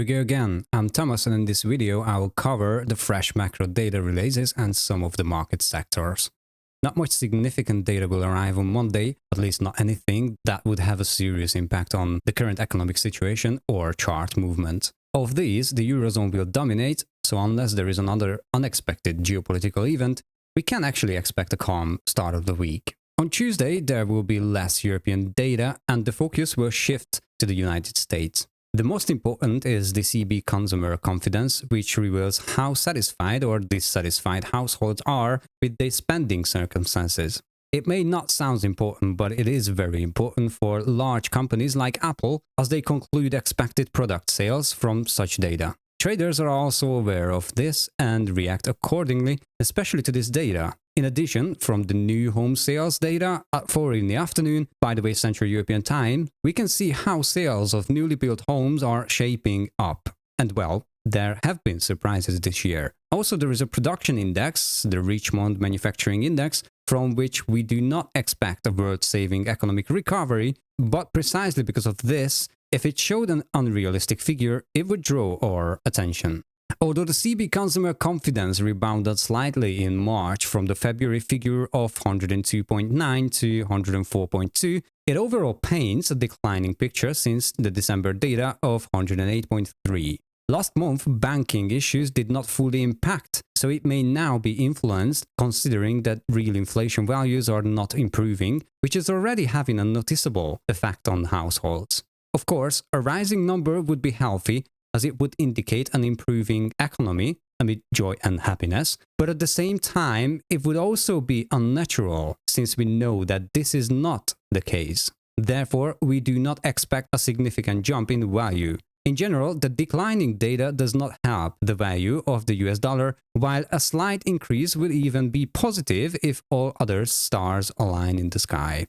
we go again. I'm Thomas, and in this video I will cover the fresh macro data releases and some of the market sectors. Not much significant data will arrive on Monday, at least not anything that would have a serious impact on the current economic situation or chart movement. Of these, the Eurozone will dominate, so unless there is another unexpected geopolitical event, we can actually expect a calm start of the week. On Tuesday, there will be less European data and the focus will shift to the United States. The most important is the CB consumer confidence, which reveals how satisfied or dissatisfied households are with their spending circumstances. It may not sound important, but it is very important for large companies like Apple as they conclude expected product sales from such data. Traders are also aware of this and react accordingly, especially to this data. In addition, from the new home sales data at 4 in the afternoon, by the way Central European time, we can see how sales of newly built homes are shaping up. And well, there have been surprises this year. Also, there is a production index, the Richmond Manufacturing Index, from which we do not expect a world-saving economic recovery, but precisely because of this, if it showed an unrealistic figure, it would draw our attention. Although the CB consumer confidence rebounded slightly in March from the February figure of 102.9 to 104.2, it overall paints a declining picture since the December data of 108.3. Last month, banking issues did not fully impact, so it may now be influenced considering that real inflation values are not improving, which is already having a noticeable effect on households. Of course, a rising number would be healthy, as it would indicate an improving economy amid joy and happiness, but at the same time, it would also be unnatural, since we know that this is not the case. Therefore, we do not expect a significant jump in value. In general, the declining data does not help the value of the US dollar, while a slight increase will even be positive if all other stars align in the sky.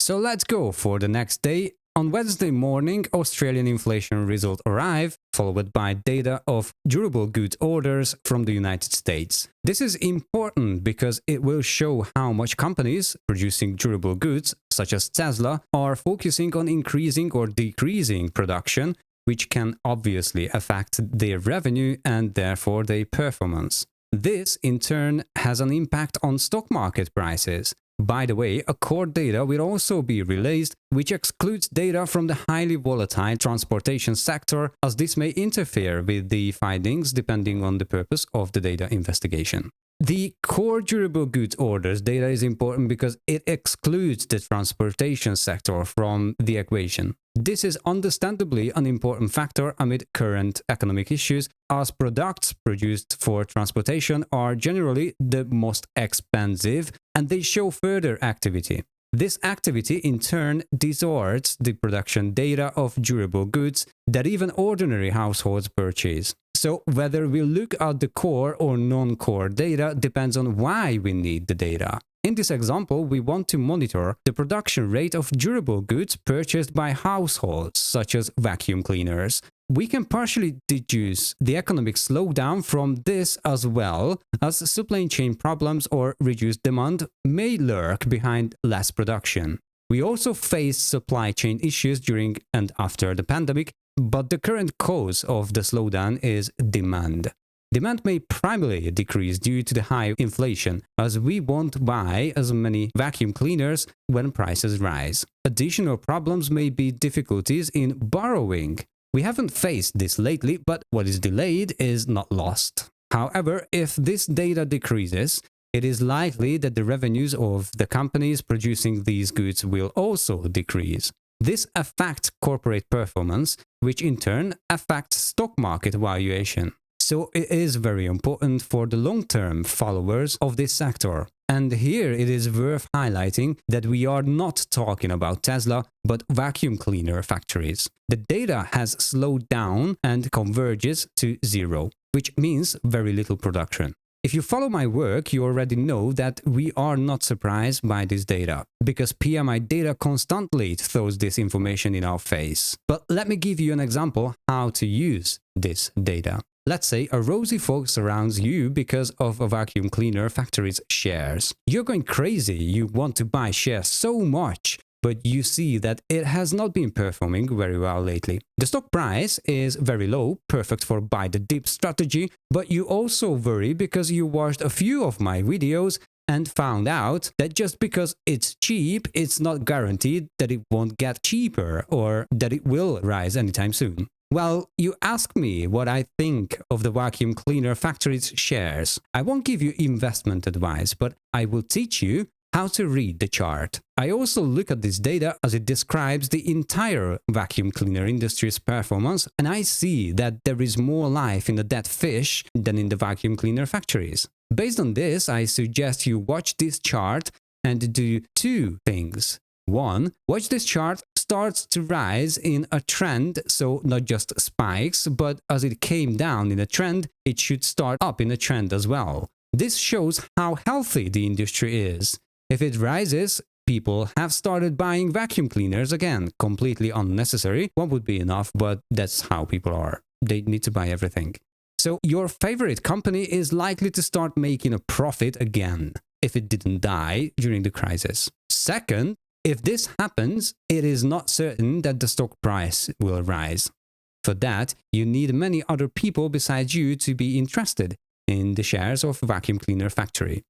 So let's go for the next day. On Wednesday morning, Australian inflation result arrive, followed by data of durable goods orders from the United States. This is important because it will show how much companies producing durable goods, such as Tesla, are focusing on increasing or decreasing production, which can obviously affect their revenue and therefore their performance. This, in turn, has an impact on stock market prices. By the way, a core data will also be released, which excludes data from the highly volatile transportation sector, as this may interfere with the findings depending on the purpose of the data investigation. The core durable goods orders data is important because it excludes the transportation sector from the equation. This is understandably an important factor amid current economic issues, as products produced for transportation are generally the most expensive and they show further activity. This activity in turn distorts the production data of durable goods that even ordinary households purchase. So whether we look at the core or non-core data depends on why we need the data. In this example, we want to monitor the production rate of durable goods purchased by households, such as vacuum cleaners. We can partially deduce the economic slowdown from this as well, as supply chain problems or reduced demand may lurk behind less production. We also face supply chain issues during and after the pandemic, but the current cause of the slowdown is demand. Demand may primarily decrease due to the high inflation, as we won't buy as many vacuum cleaners when prices rise. Additional problems may be difficulties in borrowing. We haven't faced this lately, but what is delayed is not lost. However, if this data decreases, it is likely that the revenues of the companies producing these goods will also decrease. This affects corporate performance, which in turn affects stock market valuation. So it is very important for the long-term followers of this sector. And here it is worth highlighting that we are not talking about Tesla, but vacuum cleaner factories. The data has slowed down and converges to zero, which means very little production. If you follow my work, you already know that we are not surprised by this data, because PMI data constantly throws this information in our face. But let me give you an example how to use this data. Let's say a rosy fog surrounds you because of a vacuum cleaner factory's shares. You're going crazy, you want to buy shares so much, but you see that it has not been performing very well lately. The stock price is very low, perfect for buy the dip strategy, but you also worry because you watched a few of my videos and found out that just because it's cheap, it's not guaranteed that it won't get cheaper or that it will rise anytime soon. Well, you ask me what I think of the vacuum cleaner factories shares. I won't give you investment advice, but I will teach you how to read the chart. I also look at this data as it describes the entire vacuum cleaner industry's performance, and I see that there is more life in the dead fish than in the vacuum cleaner factories. Based on this, I suggest you watch this chart and do two things. One, watch this chart starts to rise in a trend, so not just spikes, but as it came down in a trend, it should start up in a trend as well. This shows how healthy the industry is. If it rises, people have started buying vacuum cleaners again, completely unnecessary. One would be enough, but that's how people are. They need to buy everything. So your favorite company is likely to start making a profit again if it didn't die during the crisis. Second, if this happens, it is not certain that the stock price will rise. For that, you need many other people besides you to be interested in the shares of vacuum cleaner factory.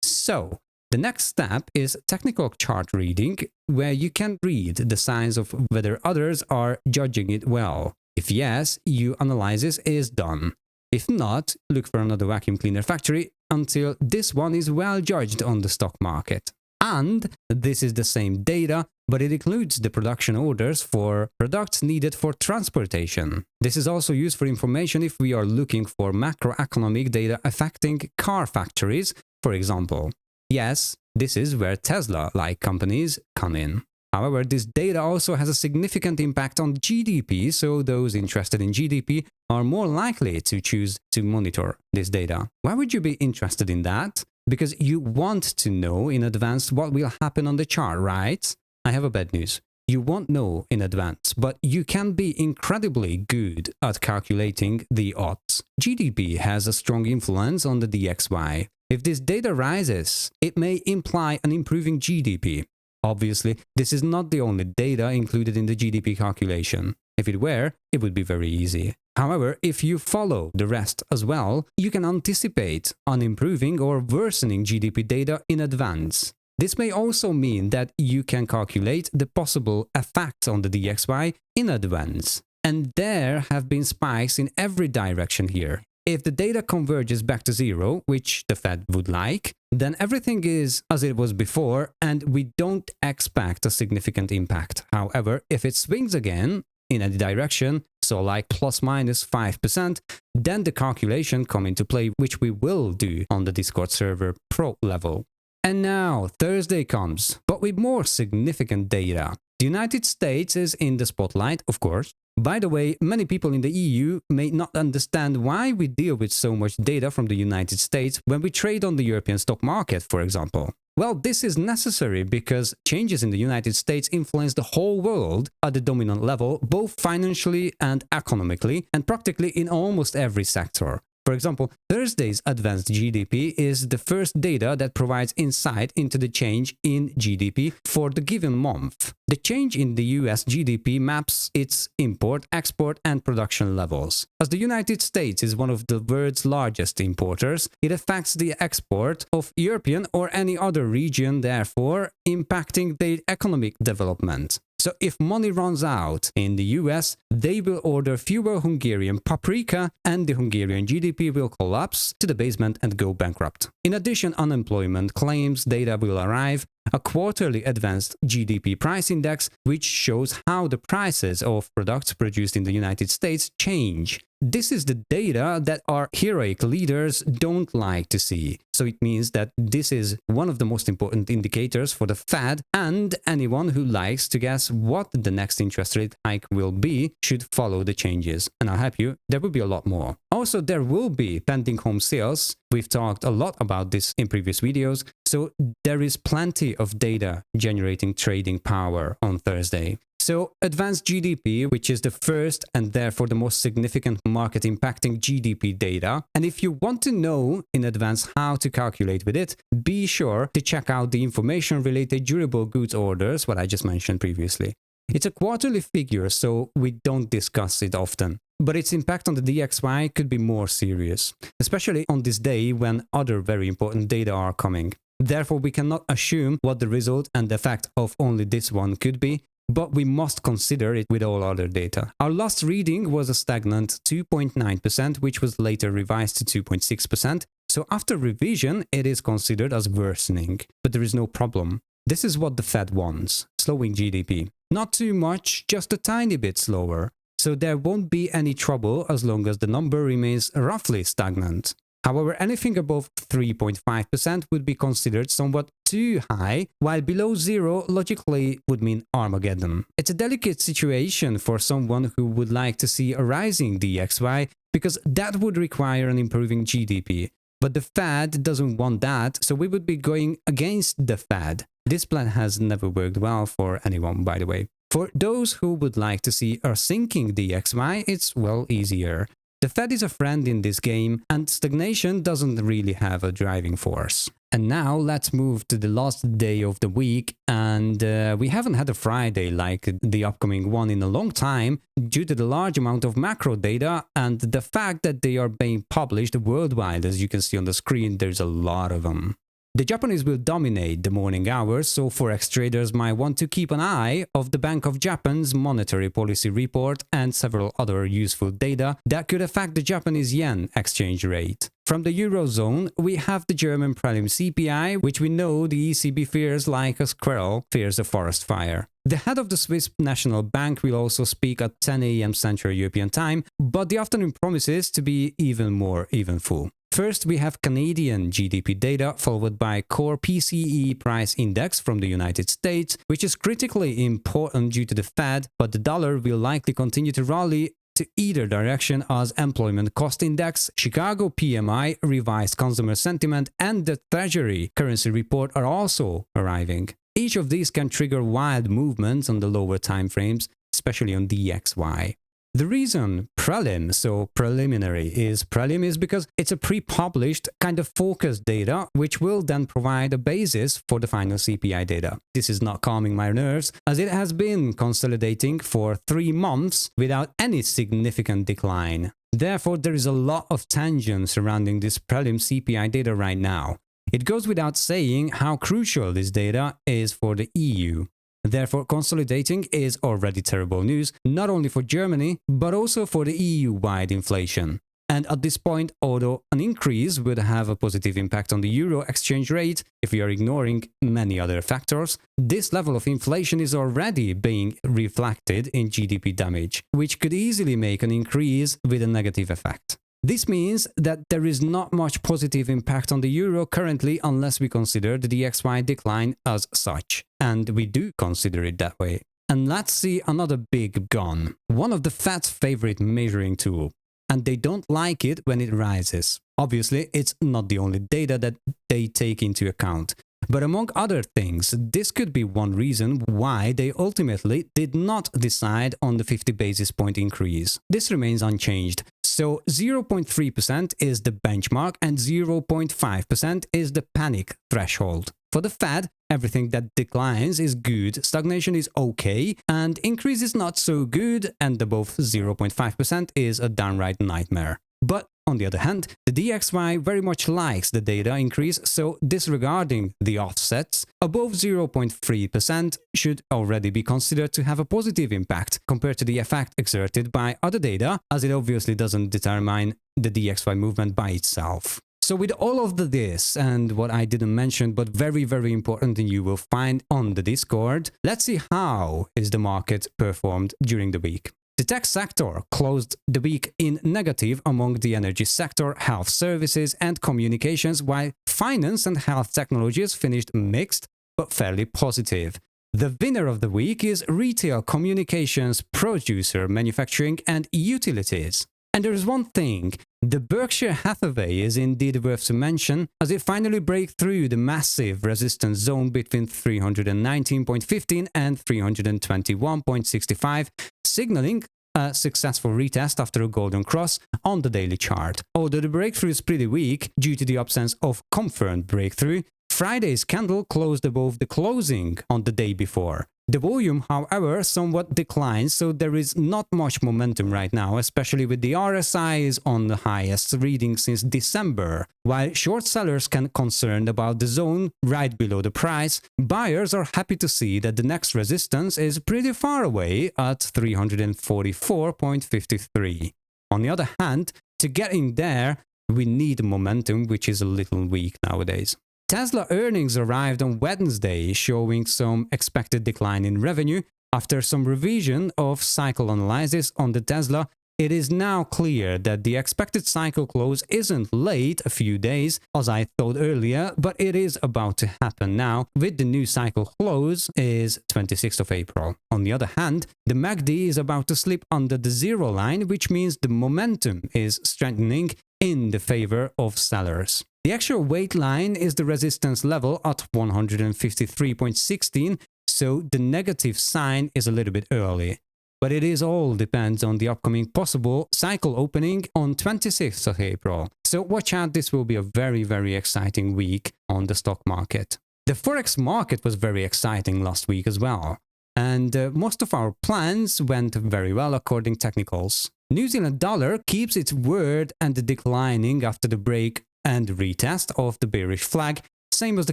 So, the next step is technical chart reading, where you can read the signs of whether others are judging it well. If yes, your analysis is done. If not, look for another vacuum cleaner factory until this one is well judged on the stock market. And this is the same data, but it includes the production orders for products needed for transportation. This is also used for information if we are looking for macroeconomic data affecting car factories, for example. Yes, this is where Tesla-like companies come in. However, this data also has a significant impact on GDP, so those interested in GDP are more likely to choose to monitor this data. Why would you be interested in that? Because you want to know in advance what will happen on the chart, right? I have a bad news. You won't know in advance, but you can be incredibly good at calculating the odds. GDP has a strong influence on the DXY. If this data rises, it may imply an improving GDP. Obviously, this is not the only data included in the GDP calculation. If it were, it would be very easy. However, if you follow the rest as well, you can anticipate an improving or worsening GDP data in advance. This may also mean that you can calculate the possible effects on the DXY in advance. And there have been spikes in every direction here. If the data converges back to zero, which the Fed would like, then everything is as it was before and we don't expect a significant impact. However, if it swings again in any direction, so like plus minus 5%, then the calculation come into play, which we will do on the Discord server pro level. And now Thursday comes, but with more significant data. The United States is in the spotlight, of course. By the way, many people in the EU may not understand why we deal with so much data from the United States when we trade on the European stock market, for example. Well, this is necessary because changes in the United States influence the whole world at the dominant level, both financially and economically, and practically in almost every sector. For example, Thursday's advanced GDP is the first data that provides insight into the change in GDP for the given month. The change in the US GDP maps its import, export, and production levels. As the United States is one of the world's largest importers, it affects the export of European or any other region, therefore impacting their economic development. So if money runs out in the US, they will order fewer Hungarian paprika and the Hungarian GDP will collapse to the basement and go bankrupt. In addition, unemployment claims data will arrive, a quarterly advanced GDP price index, which shows how the prices of products produced in the United States change. This is the data that our heroic leaders don't like to see. So it means that this is one of the most important indicators for the Fed, and anyone who likes to guess what the next interest rate hike will be should follow the changes. And I'll help you, there will be a lot more. Also, there will be pending home sales. We've talked a lot about this in previous videos. So there is plenty of data generating trading power on Thursday. So advanced GDP, which is the first and therefore the most significant market impacting GDP data. And if you want to know in advance how to calculate with it, be sure to check out the information related durable goods orders, what I just mentioned previously. It's a quarterly figure, so we don't discuss it often. But its impact on the DXY could be more serious, especially on this day when other very important data are coming. Therefore, we cannot assume what the result and effect of only this one could be, but we must consider it with all other data. Our last reading was a stagnant 2.9%, which was later revised to 2.6%. So after revision, it is considered as worsening. But there is no problem. This is what the Fed wants, slowing GDP. Not too much, just a tiny bit slower. So there won't be any trouble as long as the number remains roughly stagnant. However, anything above 3.5% would be considered somewhat too high, while below zero logically would mean Armageddon. It's a delicate situation for someone who would like to see a rising DXY, because that would require an improving GDP. But the Fed doesn't want that, so we would be going against the Fed. This plan has never worked well for anyone, by the way. For those who would like to see a sinking DXY, it's well easier. The Fed is a friend in this game, and stagnation doesn't really have a driving force. And now let's move to the last day of the week, and we haven't had a Friday like the upcoming one in a long time due to the large amount of macro data and the fact that they are being published worldwide. As you can see on the screen, there's a lot of them. The Japanese will dominate the morning hours, so forex traders might want to keep an eye of the Bank of Japan's monetary policy report and several other useful data that could affect the Japanese yen exchange rate. From the Eurozone, we have the German prelim CPI, which we know the ECB fears like a squirrel fears a forest fire. The head of the Swiss National Bank will also speak at 10 a.m. Central European Time, but the afternoon promises to be even more eventful. First, we have Canadian GDP data, followed by core PCE price index from the United States, which is critically important due to the Fed, but the dollar will likely continue to rally to either direction as employment cost index, Chicago PMI, revised consumer sentiment, and the Treasury currency report are also arriving. Each of these can trigger wild movements on the lower timeframes, especially on DXY. The reason prelim, so preliminary, is prelim is because it's a pre-published kind of focused data, which will then provide a basis for the final CPI data. This is not calming my nerves, as it has been consolidating for 3 months without any significant decline. Therefore, there is a lot of tension surrounding this prelim CPI data right now. It goes without saying how crucial this data is for the EU. Therefore, consolidating is already terrible news, not only for Germany, but also for the EU-wide inflation. And at this point, although an increase would have a positive impact on the euro exchange rate, if we are ignoring many other factors, this level of inflation is already being reflected in GDP damage, which could easily make an increase with a negative effect. This means that there is not much positive impact on the euro currently unless we consider the DXY decline as such. And we do consider it that way. And let's see another big gun. One of the Fed's favorite measuring tool. And they don't like it when it rises. Obviously, it's not the only data that they take into account. But among other things, this could be one reason why they ultimately did not decide on the 50 basis point increase. This remains unchanged. So 0.3% is the benchmark and 0.5% is the panic threshold. For the Fed, everything that declines is good, stagnation is okay, and increase is not so good, and above 0.5% is a downright nightmare. But on the other hand, the DXY very much likes the data increase, so disregarding the offsets, above 0.3% should already be considered to have a positive impact compared to the effect exerted by other data, as it obviously doesn't determine the DXY movement by itself. So with all of this and what I didn't mention but very important and you will find on the Discord, let's see how is the market performed during the week. The tech sector closed the week in negative among the energy sector, health services and communications, while finance and health technologies finished mixed but fairly positive. The winner of the week is retail, communications, producer, manufacturing and utilities. And there is one thing, The Berkshire Hathaway is indeed worth to mention, as it finally breaks through the massive resistance zone between 319.15 and 321.65, signaling a successful retest after a golden cross on the daily chart. Although the breakthrough is pretty weak due to the absence of confirmed breakthrough, Friday's candle closed above the closing on the day before. The volume, however, somewhat declines, so there is not much momentum right now, especially with the RSI is on the highest reading since December. While short sellers can concerned about the zone right below the price, buyers are happy to see that the next resistance is pretty far away at 344.53. On the other hand, to get in there, we need momentum, which is a little weak nowadays. Tesla earnings arrived on Wednesday, showing some expected decline in revenue. After some revision of cycle analysis on the Tesla, it is now clear that the expected cycle close isn't late a few days, as I thought earlier, but it is about to happen now, with the new cycle close is 26th of April. On the other hand, the MACD is about to slip under the zero line, which means the momentum is strengthening in the favor of sellers. The actual weight line is the resistance level at 153.16, so the negative sign is a little bit early. But it is all depends on the upcoming possible cycle opening on 26th of April. So watch out, this will be a very, very exciting week on the stock market. The Forex market was very exciting last week as well. And most of our plans went very well according to technicals. New Zealand dollar keeps its word and declining after the break and retest of the bearish flag, same as the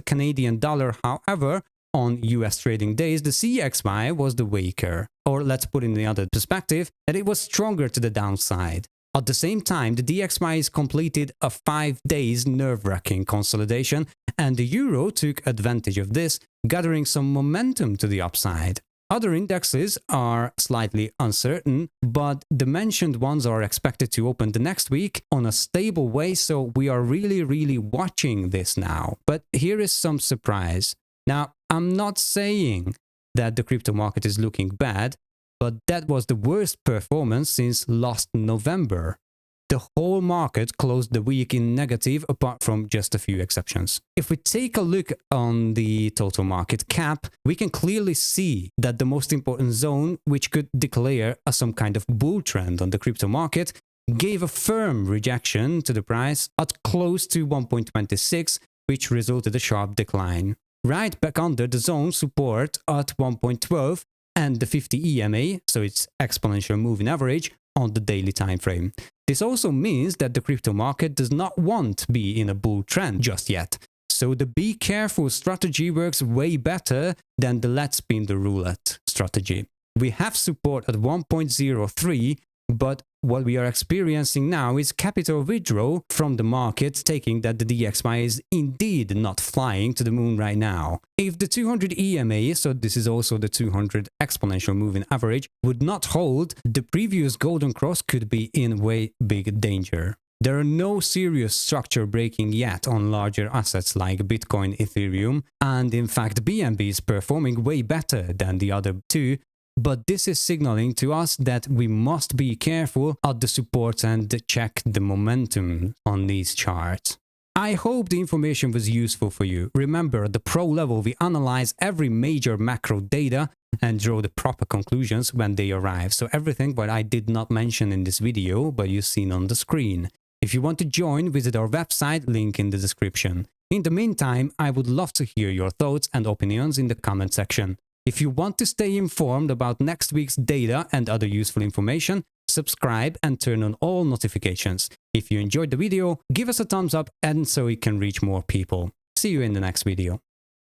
Canadian dollar. However, on US trading days, the CXY was the weaker, or let's put in the other perspective, that it was stronger to the downside. At the same time, the DXY has completed a 5 days nerve-wracking consolidation, and the euro took advantage of this, gathering some momentum to the upside. Other indexes are slightly uncertain, but the mentioned ones are expected to open the next week on a stable way, so we are really watching this now. But here is some surprise. Now, I'm not saying that the crypto market is looking bad, but that was the worst performance since last November. The whole market closed the week in negative apart from just a few exceptions. If we take a look on the total market cap, we can clearly see that the most important zone, which could declare some kind of bull trend on the crypto market, gave a firm rejection to the price at close to 1.26, which resulted a sharp decline. Right back under the zone support at 1.12 and the 50 EMA, so it's exponential moving average, on the daily time frame. This also means that the crypto market does not want to be in a bull trend just yet. So the be careful strategy works way better than the let's spin the roulette strategy. We have support at 1.03, but what we are experiencing now is capital withdrawal from the market, taking that the DXY is indeed not flying to the moon right now. If the 200 EMA, so this is also the 200 exponential moving average, would not hold, the previous golden cross could be in way big danger. There are no serious structure breaking yet on larger assets like Bitcoin, Ethereum, and in fact BNB is performing way better than the other two. But this is signaling to us that we must be careful at the supports and check the momentum on these charts. I hope the information was useful for you. Remember, at the pro level, we analyze every major macro data and draw the proper conclusions when they arrive. So everything what I did not mention in this video, but you've seen on the screen. If you want to join, visit our website, link in the description. In the meantime, I would love to hear your thoughts and opinions in the comment section. If you want to stay informed about next week's data and other useful information, subscribe and turn on all notifications. If you enjoyed the video, give us a thumbs up and so it can reach more people. See you in the next video.